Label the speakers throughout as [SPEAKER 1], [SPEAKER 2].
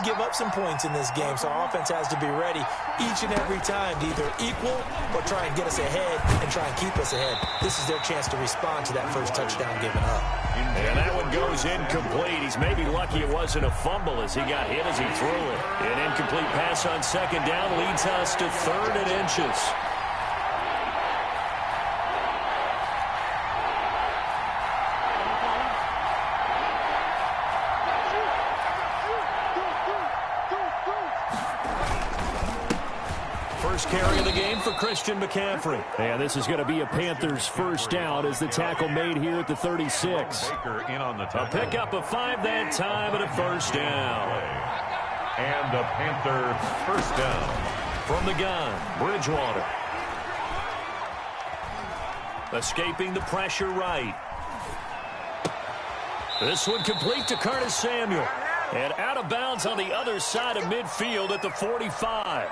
[SPEAKER 1] give up some points in this game, so our offense has to be ready each and every time to either equal or try and get us ahead and try and keep us ahead. This is their chance to respond to that first touchdown given up.
[SPEAKER 2] And that one goes incomplete. He's maybe lucky it wasn't a fumble as he got hit as he threw it. An incomplete pass on second down leads us to 3rd and inches. First carry of the game for Christian McCaffrey. And this is going to be a Panthers first down as the tackle made here at the 36. A pickup of 5 that time and a first down.
[SPEAKER 3] And the Panthers first down.
[SPEAKER 2] From the gun, Bridgewater. Escaping the pressure right. This one complete to Curtis Samuel. And out of bounds on the other side of midfield at the 45.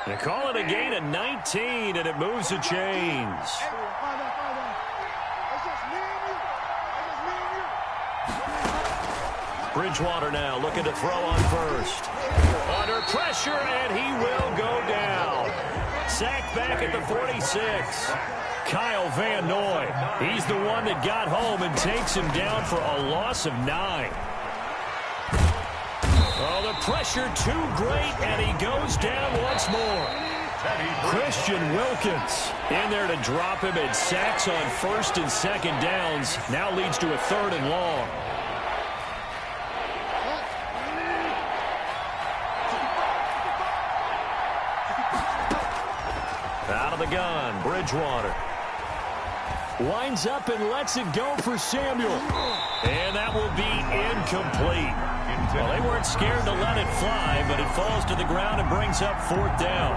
[SPEAKER 2] They call it a gain of 19, and it moves the chains. Bridgewater now looking to throw on first. Under pressure, and he will go down. Sacked back at the 46. Kyle Van Noy. He's the one that got home and takes him down for a loss of 9. Oh, the pressure too great, and he goes down once more. Christian Wilkins in there to drop him, and sacks on first and second downs. Now leads to a 3rd and long. Out of the gun, Bridgewater. Winds up and lets it go for Samuel. And that will be incomplete. Well, they weren't scared to let it fly, but it falls to the ground and brings up 4th down.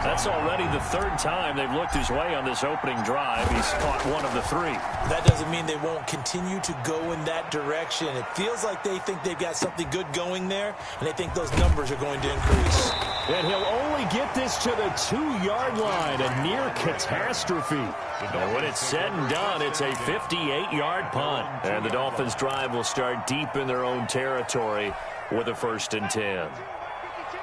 [SPEAKER 2] That's already the 3rd time they've looked his way on this opening drive. He's caught 1 of the 3.
[SPEAKER 1] That doesn't mean they won't continue to go in that direction. It feels like they think they've got something good going there, and they think those numbers are going to increase.
[SPEAKER 2] And he'll only get this to the 2-yard line, a near catastrophe. And when it's said and done, it's a 58-yard punt. And the Dolphins' drive will start deep in their own territory with a 1st and 10.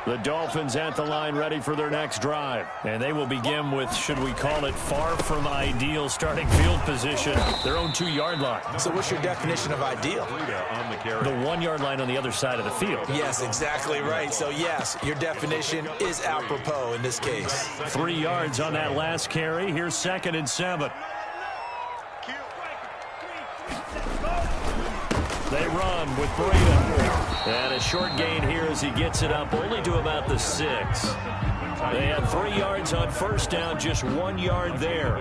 [SPEAKER 2] The Dolphins at the line ready for their next drive. And they will begin with, should we call it, far from ideal starting field position, their own 2-yard line.
[SPEAKER 1] So what's your definition of ideal?
[SPEAKER 2] The 1-yard line on the other side of the field.
[SPEAKER 1] Yes, exactly right. So, yes, your definition is apropos in this case.
[SPEAKER 2] 3 yards on that last carry. Here's 2nd and 7. They run with Breida. And a short gain here as he gets it up only to about the 6. They had 3 yards on first down, just 1 yard there.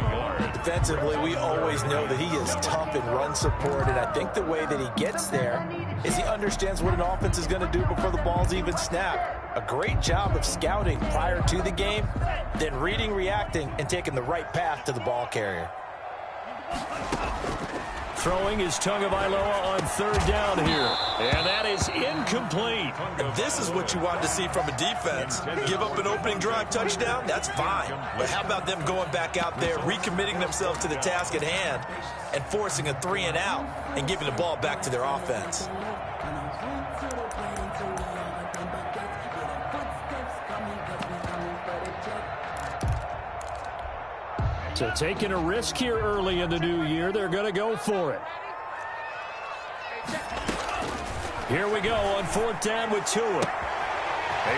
[SPEAKER 1] Defensively, we always know that he is tough in run support, and I think the way that he gets there is he understands what an offense is going to do before the ball's even snapped. A great job of scouting prior to the game, then reading, reacting, and taking the right path to the ball carrier.
[SPEAKER 2] Throwing is Tagovailoa on 3rd down here. And that is incomplete.
[SPEAKER 1] And this is what you want to see from a defense. Give up an opening drive touchdown, that's fine. But how about them going back out there, recommitting themselves to the task at hand, and forcing a 3 and out and giving the ball back to their offense?
[SPEAKER 2] So taking a risk here early in the new year, they're going to go for it. Here we go on 4th down with Tua.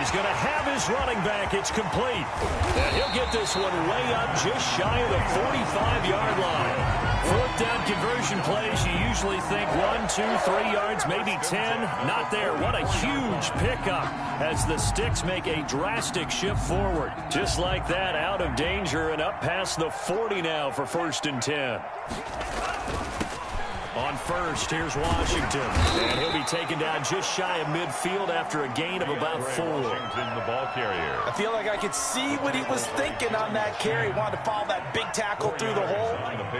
[SPEAKER 2] He's going to have his running back. It's complete. And he'll get this one way up just shy of the 45-yard line. 4th down conversion plays, you usually think 1, 2, 3 yards, maybe 10. Not there. What a huge pickup as the Sticks make a drastic shift forward. Just like that, out of danger and up past the 40 now for 1st and 10. On first, here's Washington. And he'll be taken down just shy of midfield after a gain of about 4.
[SPEAKER 3] Washington, the ball carrier.
[SPEAKER 1] I feel like I could see what he was thinking on that carry. Wanted to follow that big tackle through the hole.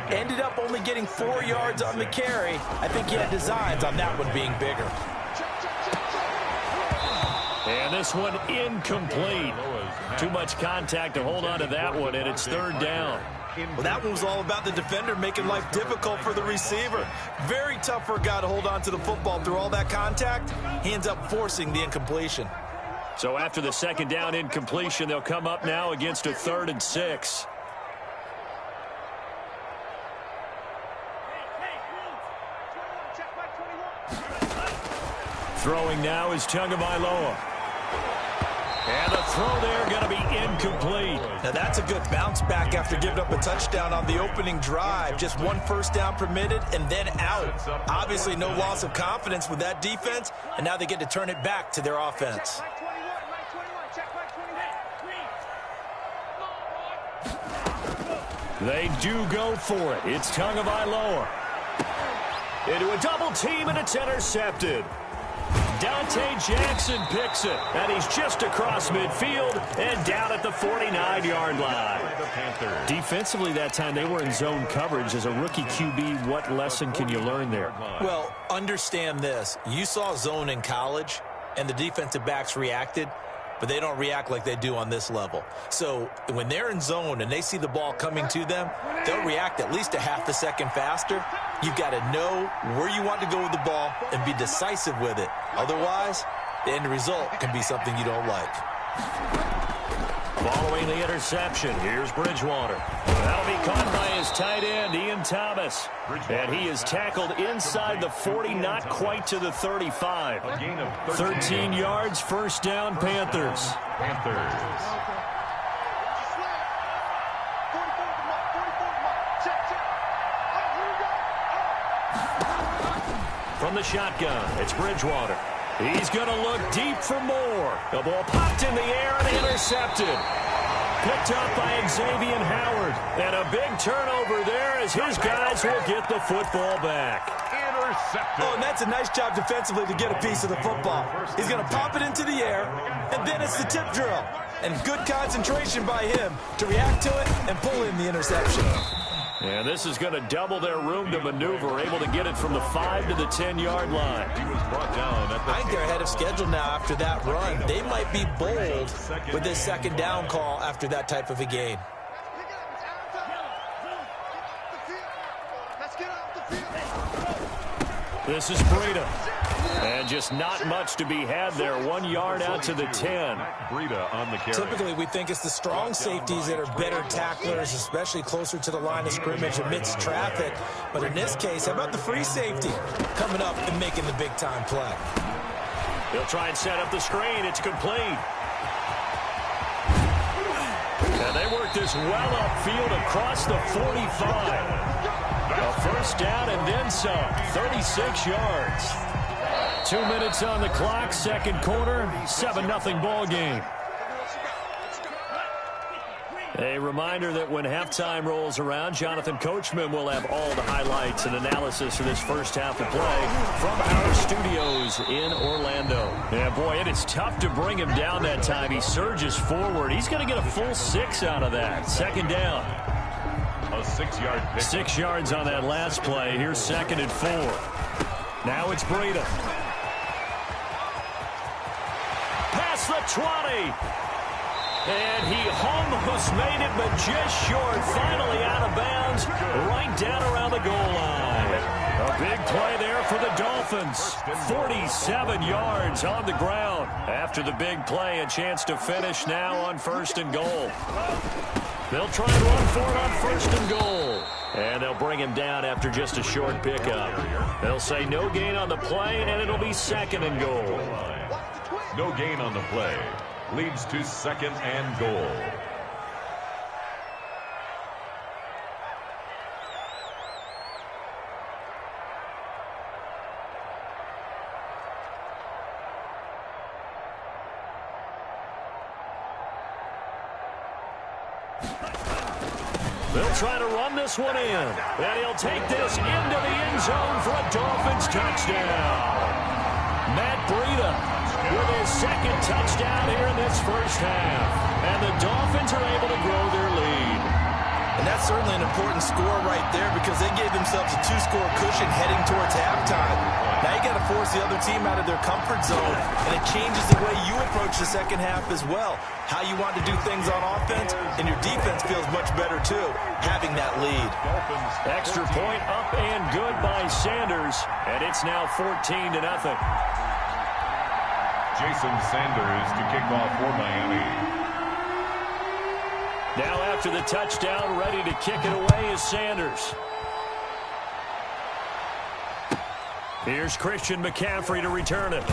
[SPEAKER 1] Ended up only getting 4 yards on the carry. I think he had designs on that one being bigger.
[SPEAKER 2] And this one incomplete. Too much contact to hold on to that one, and it's 3rd down.
[SPEAKER 1] Well, that one was all about the defender making life difficult for the receiver. Very tough for a guy to hold on to the football through all that contact. He ends up forcing the incompletion.
[SPEAKER 2] So after the second down incompletion, they'll come up now against a 3rd and 6. Throwing now is Tagovailoa. And the throw there going to be incomplete.
[SPEAKER 1] Now that's a good bounce back after giving up a touchdown on the opening drive. Just 1 first down permitted and then out. Obviously no loss of confidence with that defense, and now they get to turn it back to their offense.
[SPEAKER 2] They do go for it. It's Tagovailoa. Into a double team, and it's intercepted. Dante Jackson picks it, and he's just across midfield and down at the 49-yard line. Defensively that time, they were in zone coverage. As a rookie QB, what lesson can you learn there?
[SPEAKER 1] Well, understand this. You saw zone in college, and the defensive backs reacted, but they don't react like they do on this level. So when they're in zone and they see the ball coming to them, they'll react at least a half a second faster. You've got to know where you want to go with the ball and be decisive with it. Otherwise, the end result can be something you don't like.
[SPEAKER 2] Following the interception, here's Bridgewater. That'll be caught by his tight end, Ian Thomas. And he is tackled inside the 40, not quite to the 35. 13 yards, first down, Panthers. From the shotgun, it's Bridgewater. He's going to look deep for more. The ball popped in the air and intercepted. Picked up by Xavier Howard. And a big turnover there as his guys will get the football back.
[SPEAKER 3] Intercepted.
[SPEAKER 1] Oh, and that's a nice job defensively to get a piece of the football. He's going to pop it into the air, and then it's the tip drill. And good concentration by him to react to it and pull in the interception.
[SPEAKER 2] And this is going to double their room to maneuver, able to get it from the 5 to the 10-yard line.
[SPEAKER 3] He was brought down at the
[SPEAKER 1] I think they're ahead of schedule now after that run. They might be bold with this second down call after that type of a gain.
[SPEAKER 2] This is Breida. And just not much to be had there. 1 yard out to the 10.
[SPEAKER 3] Breida on the carry.
[SPEAKER 1] Typically, we think it's the strong safeties that are better tacklers, especially closer to the line of scrimmage amidst traffic. But in this case, how about the free safety coming up and making the big-time play?
[SPEAKER 2] They'll try and set up the screen. It's complete. And they work this well upfield across the 45. A first down and then some. 36 yards. 2 minutes on the clock, second quarter, 7-0 ball game. A reminder that when halftime rolls around, Jonathan Coachman will have all the highlights and analysis for this first half of play from our studios in Orlando. Yeah, boy, it is tough to bring him down that time. He surges forward. He's going to get a full 6 out of that. Second down.
[SPEAKER 3] A 6-yard pick.
[SPEAKER 2] 6 yards on that last play. Here's 2nd and 4. Now it's Breida. Past the 20. And he almost made it, but just short. Finally out of bounds, right down around the goal line. A big play there for the Dolphins. 47 yards on the ground. After the big play, a chance to finish now on 1st and goal. They'll try and run for it on 1st and goal. And they'll bring him down after just a short pickup. They'll say no gain on the play, and it'll be 2nd and goal.
[SPEAKER 3] No gain on the play. Leads to 2nd and goal.
[SPEAKER 2] They'll try to run this one in. And he'll take this into the end zone for a Dolphins touchdown. Matt Breida with his 2nd touchdown here in this first half. And the Dolphins are able to grow their lead.
[SPEAKER 1] that's certainly an important score right there because they gave themselves a 2-score cushion heading towards halftime. Now you got to force the other team out of their comfort zone, and it changes the way you approach the second half as well. How you want to do things on offense, and your defense feels much better too, having that lead.
[SPEAKER 2] Extra point up and good by Sanders, and it's now 14-0.
[SPEAKER 3] Jason Sanders to kick off for Miami.
[SPEAKER 2] Now after the touchdown, ready to kick it away is Sanders. Here's Christian McCaffrey to return it.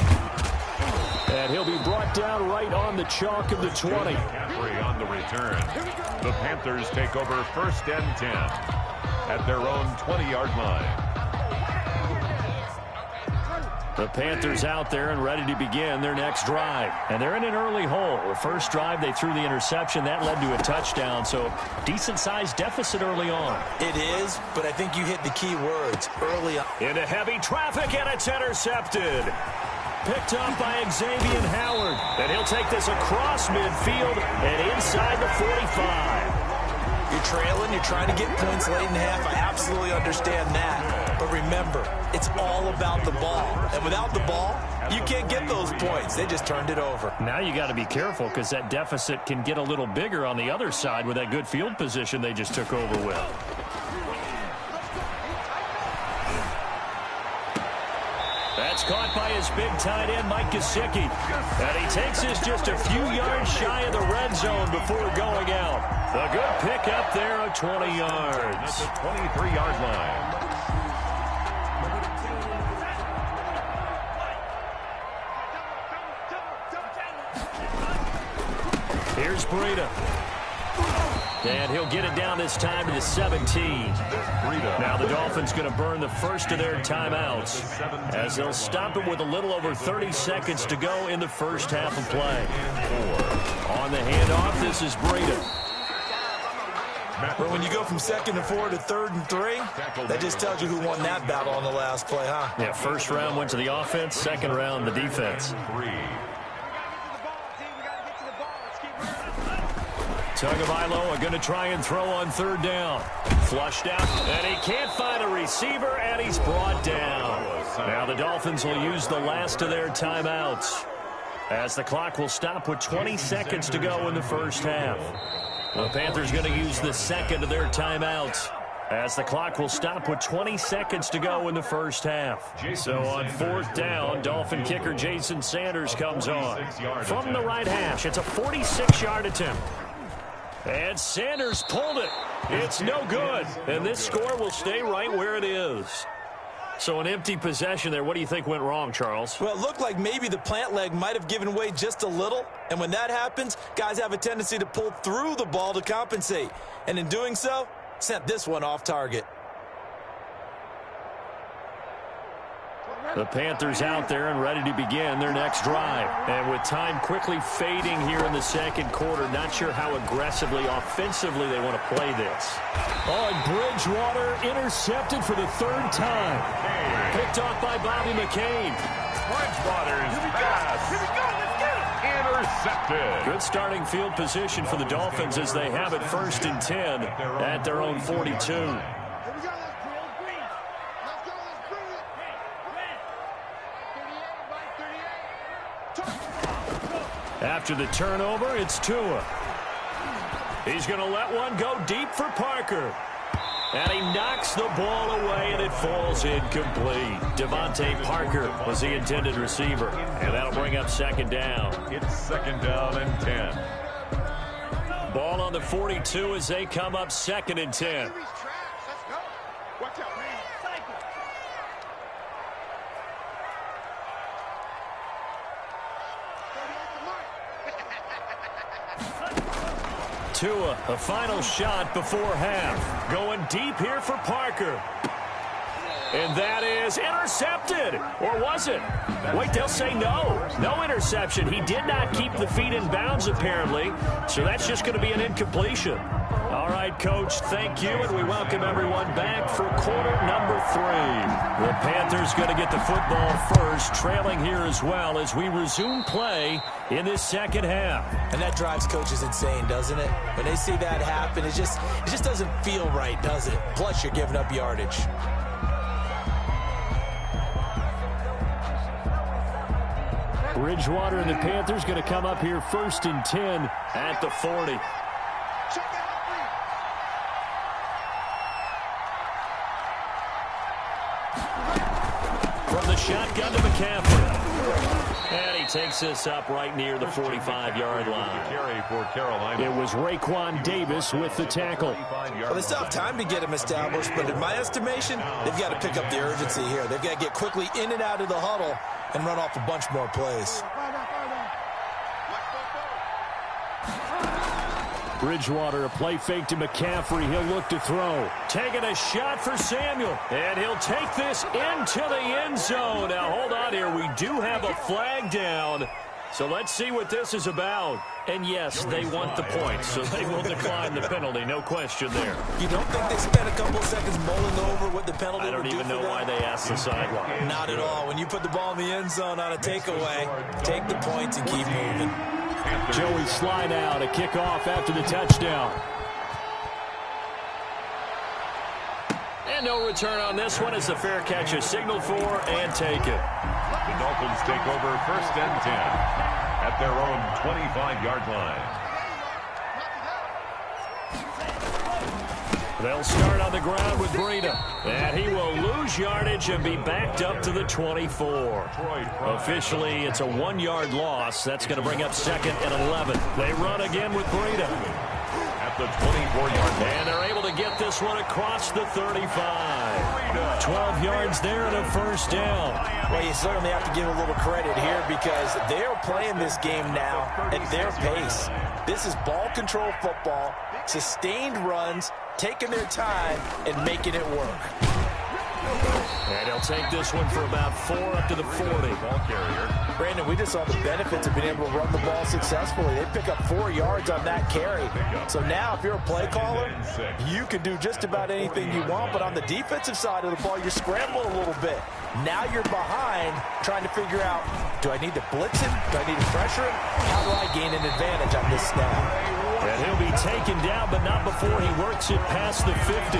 [SPEAKER 2] And he'll be brought down right on the chalk of the 20.
[SPEAKER 3] McCaffrey on the return. The Panthers take over 1st and 10 at their own 20-yard line.
[SPEAKER 2] The Panthers out there and ready to begin their next drive. And they're in an early hole. The first drive, they threw the interception. That led to a touchdown, so decent-sized deficit early on.
[SPEAKER 1] It is, but I think you hit the key words early on.
[SPEAKER 2] Into heavy traffic, and it's intercepted. Picked up by Xavier Howard. And he'll take this across midfield and inside the 45.
[SPEAKER 1] You're trailing, you're trying to get points late in half. I absolutely understand that. But remember, it's all about the ball. And without the ball, you can't get those points. They just turned it over.
[SPEAKER 2] Now you got to be careful because that deficit can get a little bigger on the other side with that good field position they just took over with. That's caught by his big tight end, Mike Gesicki. And he takes this just a few yards shy of the red zone before going out. A good pickup there of 20 yards.
[SPEAKER 3] At the 23-yard line.
[SPEAKER 2] Here's Breida. And he'll get it down this time to the 17. Now the Dolphins going to burn the first of their timeouts as they'll stop him with a little over 30 seconds to go in the first half of play. On the handoff, this is Breida.
[SPEAKER 1] But when you go from 2nd and 4 to 3rd and 3, that just tells you who won that battle on the last play, huh?
[SPEAKER 2] Yeah, first round went to the offense, second round the defense. Tagovailoa are going to try and throw on 3rd down. Flushed out, and he can't find a receiver, and he's brought down. Now the Dolphins will use the last of their timeouts as the clock will stop with 20 seconds to go in the first half. The Panthers going to use the second of their timeouts as the clock will stop with 20 seconds to go in the first half. So on 4th down, Dolphin kicker Jason Sanders comes on. From the right hash, it's a 46-yard attempt. And Sanders pulled it. It's no good. And this score will stay right where it is. So an empty possession there. What do you think went wrong, Charles?
[SPEAKER 1] Well, it looked like maybe the plant leg might have given way just a little. And when that happens, guys have a tendency to pull through the ball to compensate. And in doing so, sent this one off target.
[SPEAKER 2] The Panthers out there and ready to begin their next drive. And with time quickly fading here in the second quarter, not sure how aggressively, offensively they want to play this. Oh, and Bridgewater intercepted for the 3rd time. Picked off by Bobby McCain.
[SPEAKER 3] Bridgewater's pass. Intercepted.
[SPEAKER 2] Good starting field position for the Dolphins as they have it 1st and 10 at their own 42. After the turnover, it's Tua. He's going to let one go deep for Parker. And he knocks the ball away, and it falls incomplete. Devontae Parker was the intended receiver. And that'll bring up 2nd down.
[SPEAKER 3] It's 2nd down and 10.
[SPEAKER 2] Ball on the 42 as they come up 2nd and 10. Tua, a final shot before half. Going deep here for Parker. And that is intercepted. Or was it? Wait, they'll say no. No interception. He did not keep the feet in bounds, apparently. So that's just going to be an incompletion. All right, Coach, thank you, and we welcome everyone back for quarter number 3. The Panthers going to get the football first, trailing here as well as we resume play in this second half.
[SPEAKER 1] And that drives coaches insane, doesn't it? When they see that happen, it just doesn't feel right, does it? Plus, you're giving up yardage.
[SPEAKER 2] Bridgewater and the Panthers going to come up here 1st and 10 at the 40. From the shotgun to McCaffrey. And he takes this up right near the 45-yard line.
[SPEAKER 3] Carry for Carolina.
[SPEAKER 2] It was Raekwon Davis with the tackle.
[SPEAKER 1] Well, it's tough time to get him established, but in my estimation, they've got to pick up the urgency here. They've got to get quickly in and out of the huddle and run off a bunch more plays.
[SPEAKER 2] Bridgewater, a play fake to McCaffrey. He'll look to throw. Taking a shot for Samuel. And he'll take this into the end zone. Now, hold on here. We do have a flag down. So let's see what this is about. And, yes, they want the points, so they will decline the penalty. No question there.
[SPEAKER 1] You don't think they spent a couple of seconds mulling over what the penalty would do for them?
[SPEAKER 2] I don't even know why they asked the sideline.
[SPEAKER 1] Not at all. When you put the ball in the end zone on a takeaway, take the points and keep moving.
[SPEAKER 2] Joey slide out, a kickoff after the touchdown. And no return on this one as the fair catch is signaled for and taken.
[SPEAKER 3] The Dolphins take over 1st and 10 at their own 25-yard line.
[SPEAKER 2] They'll start on the ground with Breida. And he will lose yardage and be backed up to the 24. Officially, it's a 1-yard loss. That's going to bring up 2nd and 11. They run again with Breida.
[SPEAKER 3] At the 24-yard line.
[SPEAKER 2] And they're able to get this one across the 35. 12 yards there and a 1st down.
[SPEAKER 1] Well, you certainly have to give a little credit here because they're playing this game now at their pace. This is ball control football, sustained runs, taking their time and making it work.
[SPEAKER 2] And he'll take this one for about 4 up to the 40.
[SPEAKER 3] Ball carrier.
[SPEAKER 1] Brandon, we just saw the benefits of being able to run the ball successfully. They pick up 4 yards on that carry. So now if you're a play caller, you can do just about anything you want. But on the defensive side of the ball, you're scrambling a little bit. Now you're behind trying to figure out, do I need to blitz him? Do I need to pressure him? How do I gain an advantage on this snap?
[SPEAKER 2] And he'll be taken down, but not before he works it past the 50.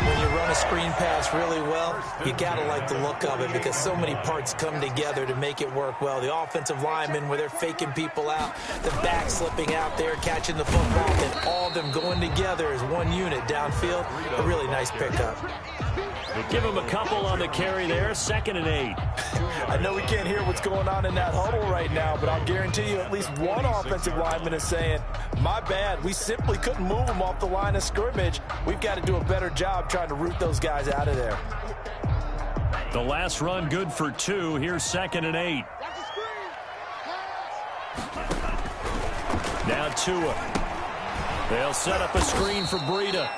[SPEAKER 1] When you run a screen pass really well, you got to like the look of it because so many parts come together to make it work well. The offensive linemen, where they're faking people out, the back slipping out there, catching the football, and all of them going together as one unit downfield. A really nice pickup.
[SPEAKER 2] Give him a couple on the carry there, 2nd and 8.
[SPEAKER 1] I know we can't hear what's going on in that huddle right now, but I'll guarantee you at least one offensive lineman is saying, my bad, we simply couldn't move them off the line of scrimmage. We've got to do a better job trying to root those guys out of there.
[SPEAKER 2] The last run good for 2. Here's 2nd and 8. Now Tua. They'll set up a screen for Breida.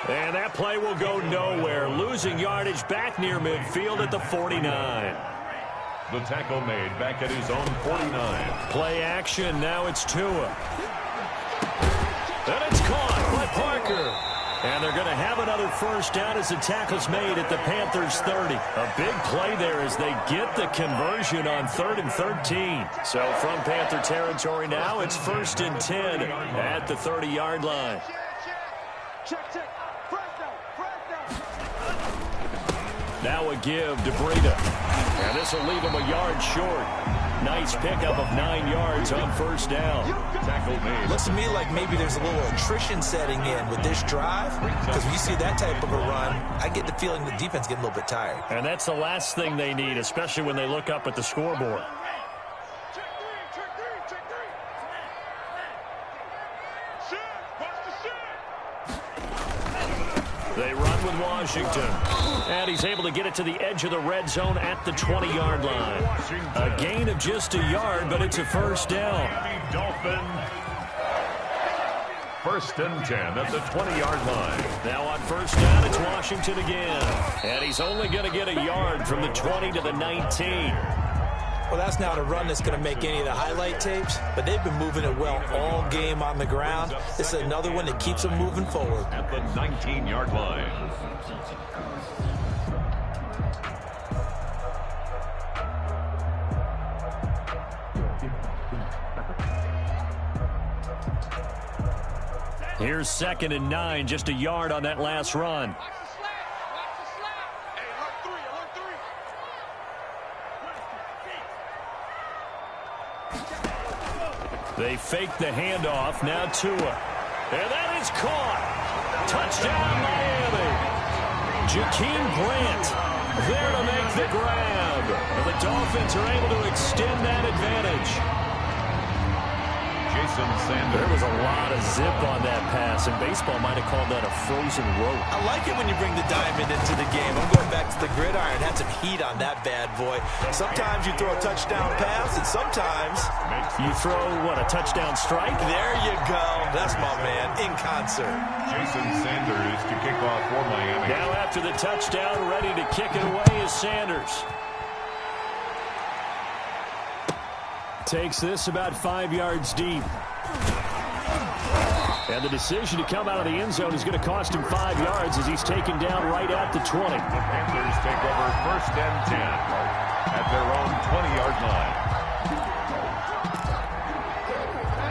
[SPEAKER 2] And that play will go nowhere. Losing yardage back near midfield at the 49.
[SPEAKER 3] The tackle made back at his own 49.
[SPEAKER 2] Play action. Now it's Tua. And it's caught by Parker. And they're going to have another 1st down as the tackle's made at the Panthers' 30. A big play there as they get the conversion on 3rd and 13. So from Panther territory now, it's 1st and 10 at the 30-yard line. Now a give to Breida. And this will leave him a yard short. Nice pickup of 9 yards on 1st down.
[SPEAKER 3] Tackle made.
[SPEAKER 1] Looks to me like maybe there's a little attrition setting in with this drive. Because when you see that type of a run, I get the feeling the defense getting a little bit tired.
[SPEAKER 2] And that's the last thing they need, especially when they look up at the scoreboard. They run with Washington. And he's able to get it to the edge of the red zone at the 20-yard line. A gain of just a yard, but it's a 1st down.
[SPEAKER 3] first and 10 at the 20-yard line.
[SPEAKER 2] Now on first down, it's Washington again. And he's only going to get a yard from the 20 to the 19.
[SPEAKER 1] Well, that's not a run that's going to make any of the highlight tapes, but they've been moving it well all game on the ground. This is another one that keeps them moving forward.
[SPEAKER 3] At the 19-yard line.
[SPEAKER 2] Here's 2nd and 9, just a yard on that last run. They fake the handoff, now Tua. And that is caught. Touchdown, Miami. Jakeem Grant there to make the grab. And the Dolphins are able to extend that advantage.
[SPEAKER 3] Sanders.
[SPEAKER 2] There was a lot of zip on that pass, and baseball might have called that a frozen rope.
[SPEAKER 1] I like it when you bring the diamond into the game. I'm going back to the gridiron. Had some heat on that bad boy. Sometimes you throw a touchdown pass, and sometimes
[SPEAKER 2] you throw, what, a touchdown strike?
[SPEAKER 1] There you go. That's my man, in concert.
[SPEAKER 3] Jason Sanders to kick off for Miami.
[SPEAKER 2] Now after the touchdown, ready to kick it away is Sanders. Takes this about 5 yards deep. And the decision to come out of the end zone is going to cost him 5 yards as he's taken down right at the 20.
[SPEAKER 3] The Panthers take over first and 10 at their own 20-yard line.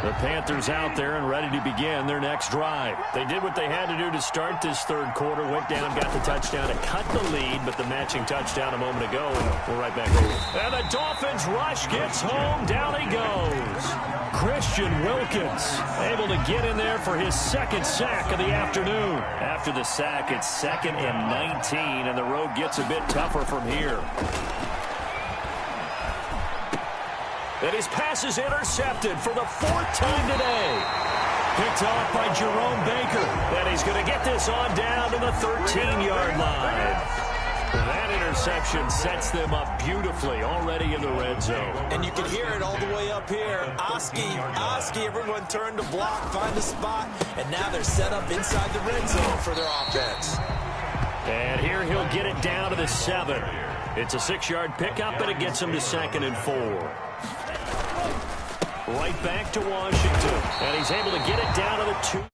[SPEAKER 2] The Panthers out there and ready to begin their next drive. They did what they had to do to start this third quarter, went down, got the touchdown to cut the lead, but the matching touchdown a moment ago, and we're right back over. And the Dolphins rush gets home, down he goes. Christian Wilkins able to get in there for his second sack of the afternoon. After the sack, it's 2nd and 19, and the road gets a bit tougher from here. And his pass is intercepted for the 4th time today. Picked off by Jerome Baker. And he's going to get this on down to the 13-yard line. That interception sets them up beautifully already in the red zone.
[SPEAKER 1] And you can hear it all the way up here. Oski, everyone turned to block, find the spot, and now they're set up inside the red zone for their offense.
[SPEAKER 2] And here he'll get it down to the 7. It's a 6-yard pickup, and it gets him to 2nd and 4. Right back to Washington. And he's able to get it down to the 2.